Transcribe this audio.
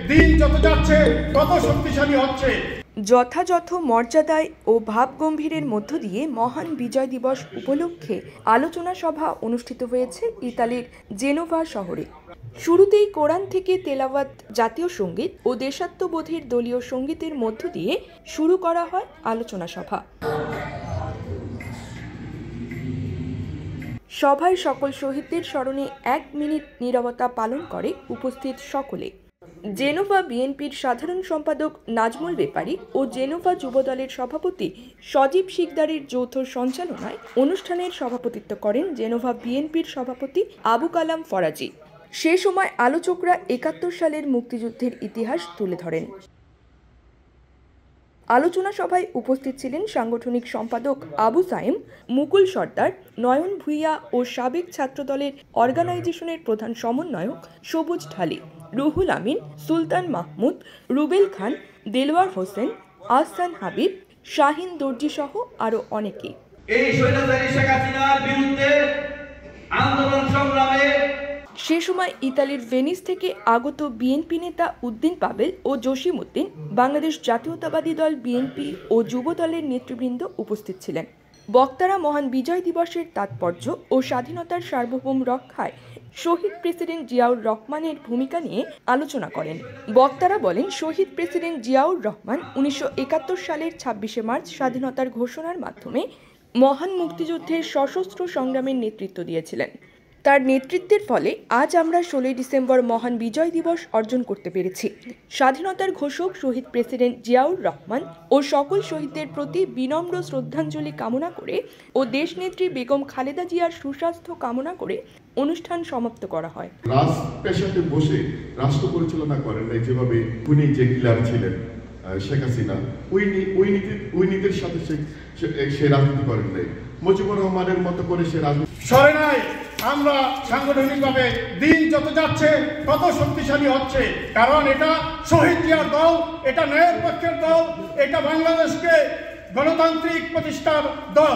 দিন যত যাচ্ছে তত শক্তিশালী হচ্ছে। যথাযথ মর্যাদায় ও ভাবগম্ভীরের মধ্য দিয়ে মহান বিজয় দিবস উপলক্ষে আলোচনা সভা অনুষ্ঠিত হয়েছে ইতালির জেনোভা শহরে। শুরুতেই কোরআন থেকে তেলাওয়াত, জাতীয় সঙ্গীত ও দেশাত্মবোধের দলীয় সঙ্গীতের মধ্য দিয়ে শুরু করা হয় আলোচনা সভা। সভায় সকল শহীদদের স্মরণে 1 মিনিট নীরবতা পালন করে উপস্থিত সকলে। জেনোভা বিএনপির সাধারণ সম্পাদক নাজমুল বেপারী ও জেনোভা যুবদলের সভাপতি সজীব শিকদারের যৌথ সঞ্চালনায় অনুষ্ঠানের সভাপতিত্ব করেন জেনোভা বিএনপির সভাপতি আবু কালাম ফরাজি। সে সময় আলোচকরা 71 সালের মুক্তিযুদ্ধের ইতিহাস তুলে ধরেন। আলোচনা সভায় উপস্থিত ছিলেন সাংগঠনিক সম্পাদক আবু সাইম, মুকুল সর্দার, নয়ন ভুইয়া ও সাবেক ছাত্রদলের অর্গানাইজেশনের প্রধান সমন্বয়ক সবুজ ঢালি, রুহুল আমিন, সুলতান মাহমুদ, রুবেল খান, দেলোয়ার হোসেন, আহসান হাবিব, শাহিন দর্জি সহ আরো অনেকে। সে সময় ইতালির ভেনিস থেকে আগত বিএনপি নেতা উদ্দিন পাবেল ও জসিম উদ্দিন, বাংলাদেশ জাতীয়তাবাদী দল বিএনপি ও যুব দলের নেতৃবৃন্দ উপস্থিত ছিলেন। বক্তারা মহান বিজয় দিবসের তাৎপর্য ও স্বাধীনতার সার্বভৌম রক্ষায় শহীদ প্রেসিডেন্ট জিয়াউর রহমানের ভূমিকা নিয়ে আলোচনা করেন। বক্তারা বলেন, শহীদ প্রেসিডেন্ট জিয়াউর রহমান 1971 সালের 26শে মার্চ স্বাধীনতার ঘোষণার মাধ্যমে মহান মুক্তিযুদ্ধের সশস্ত্র সংগ্রামের নেতৃত্ব দিয়েছিলেন। তার নেতৃত্বের ফলে আজ আমরা 16 ডিসেম্বর মহান বিজয় দিবস অর্জন করতে পেরেছি। স্বাধীনতার ঘোষক শহীদ প্রেসিডেন্ট জিয়াউর রহমান ও সকল শহীদদের প্রতি বিনম্র শ্রদ্ধাঞ্জলি কামনা করে ও দেশনেত্রী বেগম খালেদা জিয়ার সুস্বাস্থ্য কামনা করে অনুষ্ঠান সমাপ্ত করা হয়। রাজপেশাতে বসে রাষ্ট্র পরিচালনা করেন নাই, যেভাবে উনি যে কিলার ছিলেন শেখ হাসিনা, ওই নীতির সাথে সে রাজনীতি করেন নাই। মুজিবুর রহমানের মতো করে সে রাজনীতি সরে নাই। আমরা সাংগঠনিকভাবে দিন যত যাচ্ছে তত শক্তিশালী হচ্ছে, কারণ এটা শহীদ জিয়ার দল, এটা ন্যায়ের পক্ষের দল, এটা বাংলাদেশকে গণতান্ত্রিক প্রতিষ্ঠার দল।